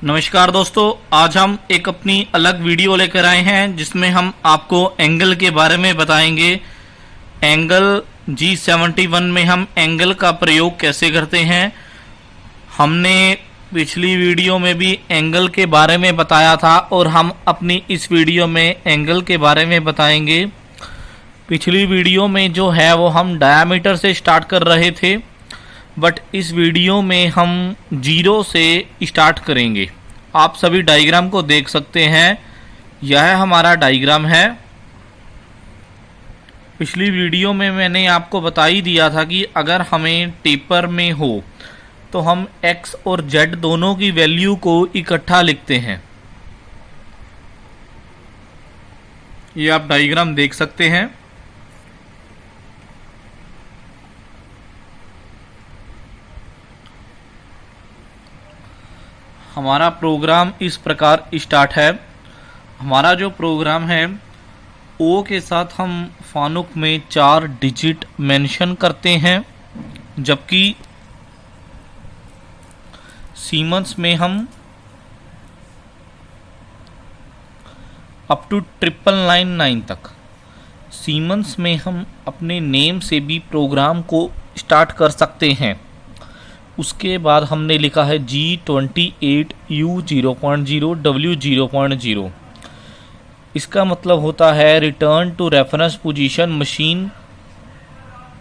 नमस्कार दोस्तों, आज हम एक अपनी अलग वीडियो लेकर आए हैं जिसमें हम आपको एंगल के बारे में बताएंगे। एंगल G71 में हम एंगल का प्रयोग कैसे करते हैं। हमने पिछली वीडियो में भी एंगल के बारे में बताया था और हम अपनी इस वीडियो में एंगल के बारे में बताएंगे। पिछली वीडियो में जो है वो हम डायामीटर से स्टार्ट कर रहे थे, बट इस वीडियो में हम जीरो से स्टार्ट करेंगे। आप सभी डायग्राम को देख सकते हैं, यह हमारा डायग्राम है। पिछली वीडियो में मैंने आपको बता ही दिया था कि अगर हमें टेपर में हो तो हम x और z दोनों की वैल्यू को इकट्ठा लिखते हैं। ये आप डायग्राम देख सकते हैं। हमारा प्रोग्राम इस प्रकार स्टार्ट है। हमारा जो प्रोग्राम है ओ के साथ हम फानुक में 4 डिजिट मेंशन करते हैं, जबकि सीमंस में हम अप टू 999 तक। सीमंस में हम अपने नेम से भी प्रोग्राम को स्टार्ट कर सकते हैं। उसके बाद हमने लिखा है G28 U0.0 W0.0। इसका मतलब होता है return to reference position. Machine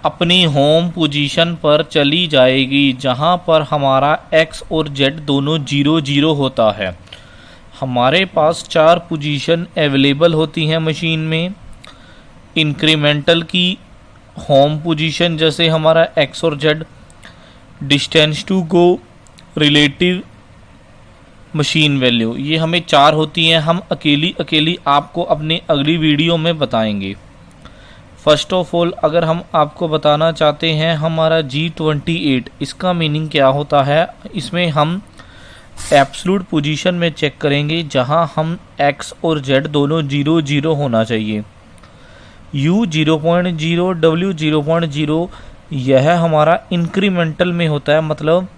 अपनी होम पोजीशन पर चली जाएगी जहां पर हमारा x और z दोनों 0 होता है। हमारे पास 4 पोजीशन अवेलेबल होती हैं मशीन में। इंक्रीमेंटल की होम पोजीशन जैसे हमारा x और z, distance to go, relative machine value, ये हमें 4 होती हैं। हम अकेली आपको अपनी अगली वीडियो में बताएंगे। फर्स्ट ऑफ ऑल अगर हम आपको बताना चाहते हैं हमारा G28, इसका मीनिंग क्या होता है। इसमें हम एब्सोल्यूट पोजीशन में चेक करेंगे जहां हम x और z दोनों 0 होना चाहिए। U0.0 W0.0 यह हमारा इंक्रीमेंटल में होता है, मतलब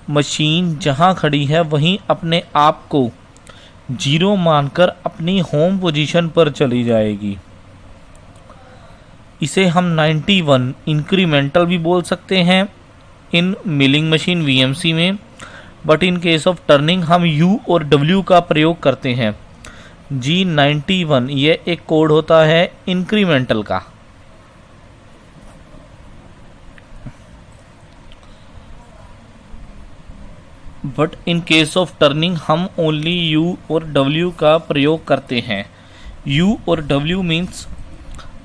मशीन जहां खड़ी है वहीं अपने आप को 0 मानकर अपनी होम पोजीशन पर चली जाएगी। इसे हम 91 इंक्रीमेंटल भी बोल सकते हैं इन मिलिंग मशीन VMC में, but in case of turning हम U और W का प्रयोग करते हैं। G91 ये एक कोड होता है इंक्रीमेंटल का। But in case of turning हम ओनली U और W का प्रयोग करते हैं। U और W मीन्स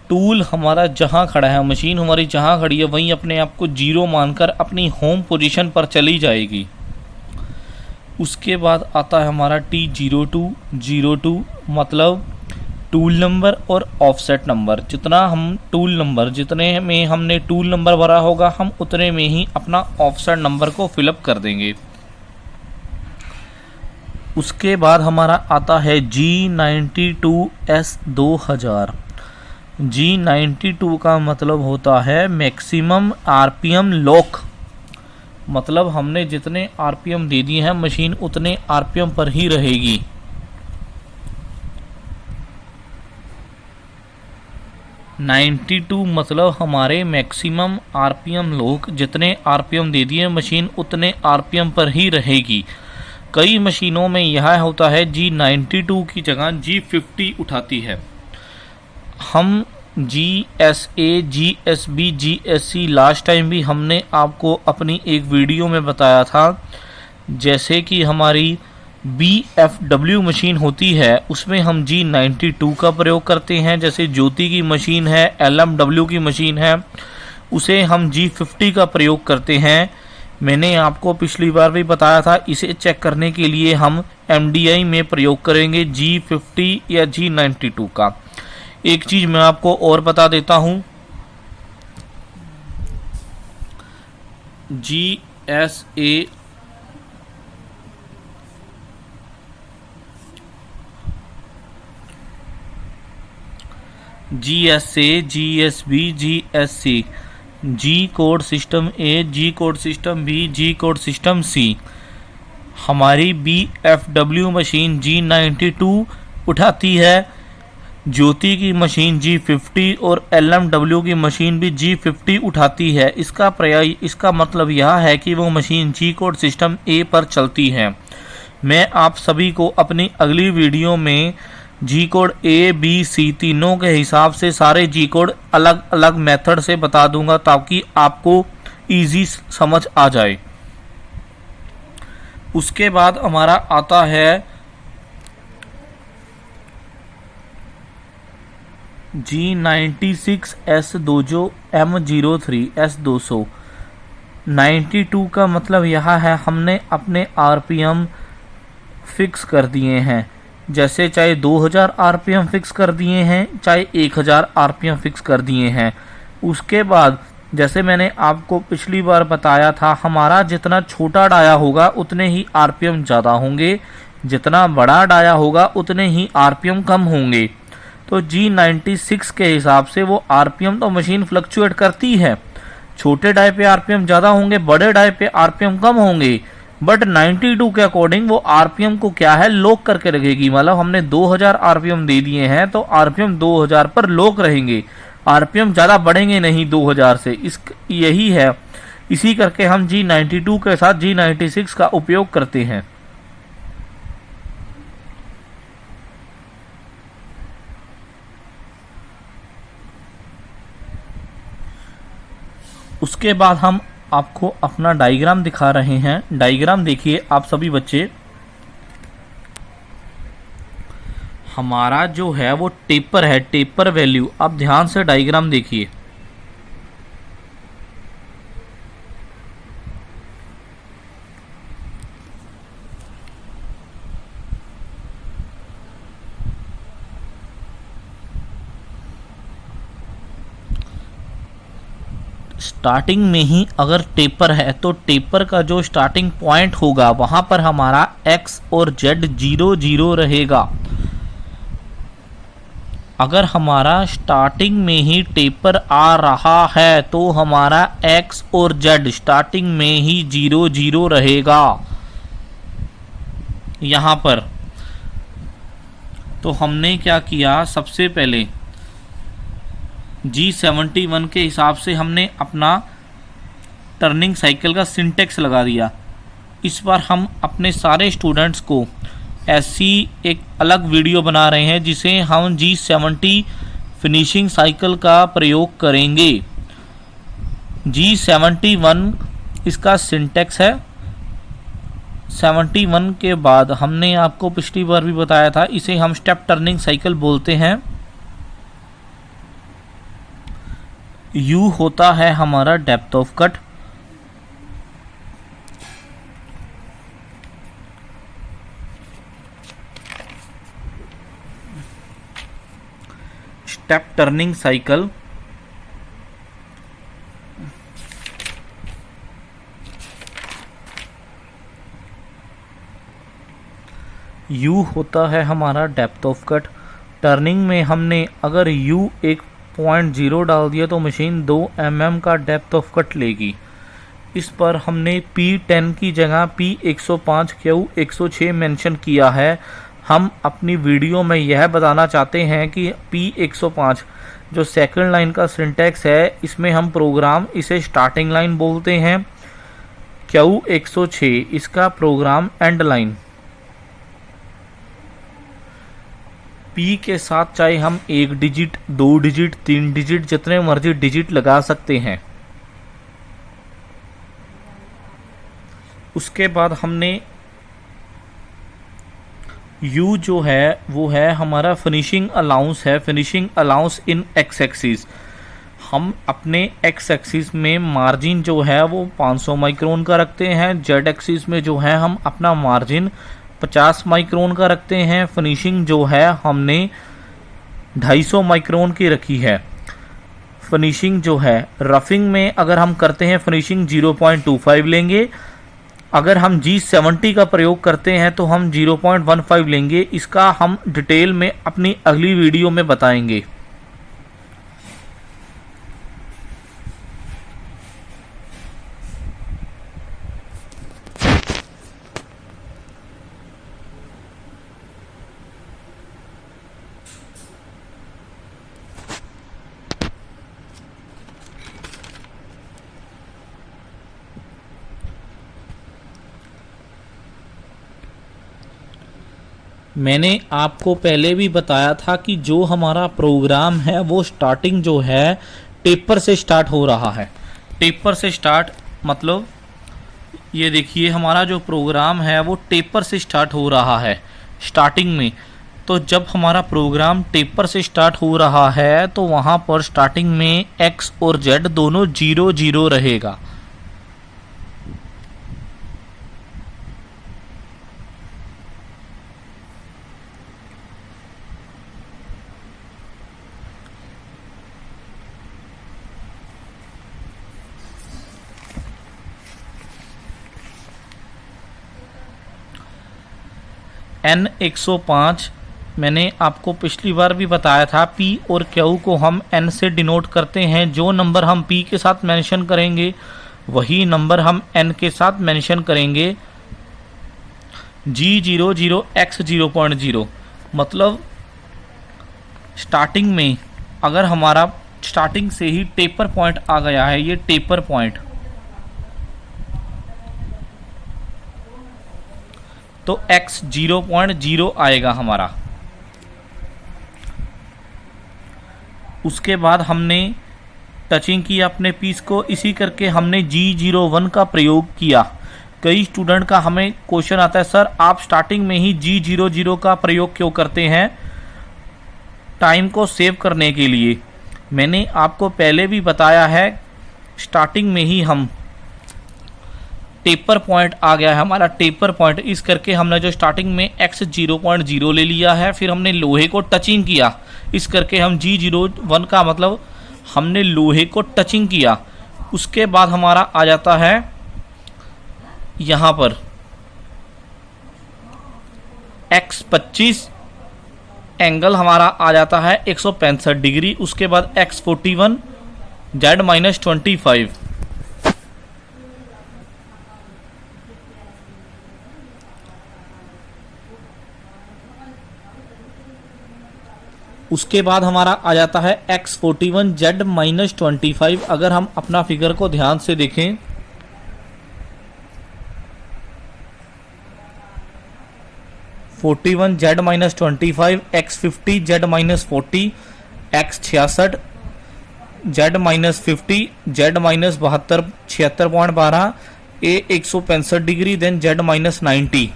टूल हमारा जहां खड़ा है, मशीन हमारी जहां खड़ी है वहीं अपने आप को 0 मानकर अपनी होम पोजीशन पर चली जाएगी। उसके बाद आता है हमारा T02 मतलब टूल नंबर और ऑफसेट नंबर। जितने में हमने टूल नंबर भरा होगा हम उतने में ही अपना ऑफसेट नंबर को फिलअप कर देंगे। उसके बाद हमारा आता है G92S 2000। G92 का मतलब होता है मैक्सिमम RPM लॉक, मतलब हमने जितने RPM दे दिए हैं मशीन उतने RPM पर ही रहेगी। मतलब हमारे मैक्सिमम RPM लॉक, जितने RPM दे दिए मशीन उतने RPM पर ही रहेगी। कई मशीनों में यह होता है G92 की जगह G50 उठाती है। हम GSA, GSB, GSC last time भी हमने आपको अपनी एक वीडियो में बताया था। जैसे कि हमारी BFW मशीन होती है उसमें हम G92 का प्रयोग करते हैं। जैसे ज्योति की मशीन है, LMW की मशीन है, उसे हम G50 का प्रयोग करते हैं। मैंने आपको पिछली बार भी बताया था, इसे चेक करने के लिए हम MDI में प्रयोग करेंगे G50 या G92 का। एक चीज़ मैं आपको और बता देता हूँ, GSA GSB, GSC, G code system A, G code system B, G code system C। हमारी BFW मशीन G92 उठाती है, ज्योति की मशीन G50 और LMW की मशीन भी G50 उठाती है। इसका मतलब यह है कि वो machine G code system A पर चलती है। मैं आप सभी को अपनी अगली वीडियो में G code A, B, C तीनों के हिसाब से सारे G कोड अलग अलग मेथड से बता दूंगा ताकि आपको इजी समझ आ जाए। उसके बाद हमारा आता है G96S2 M03 S200। 92 का मतलब यह है हमने अपने RPM फिक्स कर दिए हैं, जैसे चाहे 2000 RPM फिक्स कर दिए हैं, चाहे 1000 RPM फिक्स कर दिए हैं। उसके बाद जैसे मैंने आपको पिछली बार बताया था, हमारा जितना छोटा डाया होगा उतने ही RPM ज़्यादा होंगे, जितना बड़ा डाया होगा उतने ही RPM कम होंगे। तो G96 के हिसाब से वो RPM तो मशीन फ्लक्चुएट करती है, छोटे डाई पे RPM ज़्यादा होंगे, बड़े डाई पे RPM कम होंगे, बट 92 के अकॉर्डिंग वो RPM को क्या है लॉक करके रखेगी। मतलब हमने 2000 RPM दे दिए हैं तो RPM 2000 पर लॉक रहेंगे, RPM ज़्यादा बढ़ेंगे नहीं 2000 से। यही है, इसी करके हम G92 के साथ G96 का उपयोग करते हैं। उसके बाद हम आपको अपना डायग्राम दिखा रहे हैं। डायग्राम देखिए आप सभी बच्चे, हमारा जो है वो टेपर है, टेपर वैल्यू। आप ध्यान से डायग्राम देखिए। स्टार्टिंग में ही अगर टेपर है तो टेपर का जो स्टार्टिंग पॉइंट होगा वहां पर हमारा x और z 0 0 रहेगा। अगर हमारा स्टार्टिंग में ही टेपर आ रहा है तो हमारा x और z स्टार्टिंग में ही 0 0 रहेगा यहाँ पर। तो हमने क्या किया, सबसे पहले G71 के हिसाब से हमने अपना टर्निंग साइकिल का सिंटेक्स लगा दिया। इस बार हम अपने सारे स्टूडेंट्स को ऐसी एक अलग वीडियो बना रहे हैं जिसे हम G70 फिनिशिंग साइकिल का प्रयोग करेंगे। G71 इसका सिंटेक्स है। 71 के बाद हमने आपको पिछली बार भी बताया था, इसे हम स्टेप टर्निंग साइकिल बोलते हैं। U होता है हमारा depth of cut, step turning cycle. U होता है हमारा डेप्थ ऑफ कट। टर्निंग में हमने अगर U 1.0 डाल दिया तो मशीन 2 mm का डेप्थ ऑफ कट लेगी। इस पर हमने P10 की जगह P105 Q106 मेंशन किया है। हम अपनी वीडियो में यह बताना चाहते हैं कि P105 जो सेकंड लाइन का सिंटेक्स है, इसमें हम प्रोग्राम इसे स्टार्टिंग लाइन बोलते हैं। Q106 इसका प्रोग्राम एंड लाइन। P के साथ चाहे हम 1 डिजिट, 2 डिजिट, 3 डिजिट, जितने मर्जी डिजिट लगा सकते हैं। उसके बाद हमने U जो है वो है हमारा फिनिशिंग अलाउंस है, फिनिशिंग अलाउंस इन x एक्सिस। हम अपने x एक्सिस में मार्जिन जो है वो 500 माइक्रोन का रखते हैं, z एक्सिस में जो है हम अपना मार्जिन 50 माइक्रोन का रखते हैं। फिनिशिंग जो है हमने 250 माइक्रोन की रखी है। फिनिशिंग जो है रफिंग में अगर हम करते हैं फिनिशिंग 0.25 लेंगे, अगर हम G70 का प्रयोग करते हैं तो हम 0.15 लेंगे। इसका हम डिटेल में अपनी अगली वीडियो में बताएंगे। मैंने आपको पहले भी बताया था कि जो हमारा प्रोग्राम है वो स्टार्टिंग जो है टेपर से स्टार्ट हो रहा है। टेपर से स्टार्ट मतलब ये देखिए हमारा जो प्रोग्राम है वो टेपर से स्टार्ट हो रहा है स्टार्टिंग में। तो जब हमारा प्रोग्राम टेपर से स्टार्ट हो रहा है तो वहाँ पर स्टार्टिंग में x और z दोनों 0 0 रहेगा। n 105 मैंने आपको पिछली बार भी बताया था, p और q को हम n से डिनोट करते हैं। जो नंबर हम p के साथ मेंशन करेंगे वही नंबर हम n के साथ मेंशन करेंगे। G00 x 0.0 मतलब स्टार्टिंग में अगर हमारा स्टार्टिंग से ही टेपर पॉइंट आ गया है, ये टेपर पॉइंट, तो x 0.0 आएगा हमारा। उसके बाद हमने टचिंग की अपने पीस को, इसी करके हमने G01 का प्रयोग किया। कई स्टूडेंट का हमें क्वेश्चन आता है, सर आप स्टार्टिंग में ही G00 का प्रयोग क्यों करते हैं? टाइम को सेव करने के लिए। मैंने आपको पहले भी बताया है, स्टार्टिंग में ही हम टेपर पॉइंट आ गया है हमारा टेपर पॉइंट, इस करके हमने जो स्टार्टिंग में x 0.0 ले लिया है, फिर हमने लोहे को टचिंग किया, इस करके हम G01 का मतलब हमने लोहे को टचिंग किया। उसके बाद हमारा आ जाता है यहाँ पर x25 एंगल हमारा आ जाता है 165 डिग्री। उसके बाद x41 z-25, उसके बाद हमारा आ जाता है x41 z-25। अगर हम अपना फिगर को ध्यान से देखें, (41 z-25), x50 z-40, x66 z-50, z-72 76.12, a 165 degree, then z-90।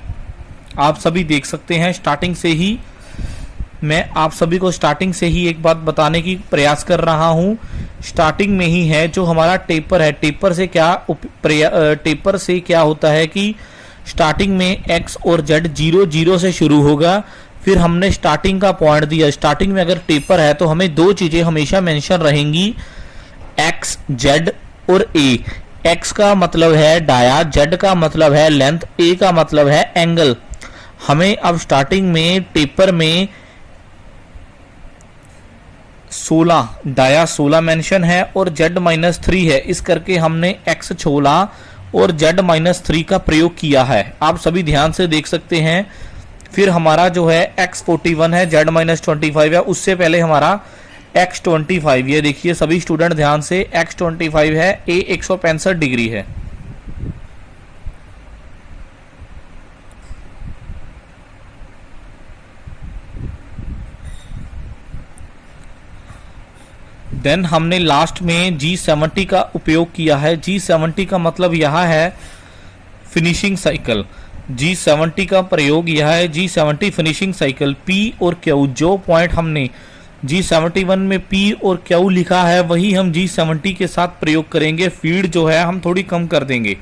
आप सभी देख सकते हैं स्टार्टिंग से ही, मैं आप सभी को स्टार्टिंग से ही एक बात बताने की प्रयास कर रहा हूं। स्टार्टिंग में ही है जो हमारा टेपर है। टेपर से क्या होता है कि स्टार्टिंग में x और z 0 0 से शुरू होगा। फिर हमने स्टार्टिंग का पॉइंट दिया। स्टार्टिंग में अगर टेपर है तो हमें दो चीजें हमेशा मेंशन रहेंगी, x, z और a। x का मतलब है डाया, z का मतलब है लेंथ, a का मतलब है एंगल। हमें अब स्टार्टिंग में टेपर में 16 डाया 16 मेंशन है और z-3 है, इस करके हमने x 16 और z-3 का प्रयोग किया है। आप सभी ध्यान से देख सकते हैं। फिर हमारा जो है x41 है, z-25 है, उससे पहले हमारा x25, ये देखिए सभी स्टूडेंट ध्यान से, x25 है, a 165 डिग्री है। देन हमने लास्ट में G70 का उपयोग किया है। G70 का मतलब यह है फिनिशिंग साइकिल। G70 का प्रयोग यह है, G70 फिनिशिंग साइकिल। P और Q, जो पॉइंट हमने G71 में P और Q लिखा है वही हम G70 के साथ प्रयोग करेंगे। फीड जो है हम थोड़ी कम कर देंगे।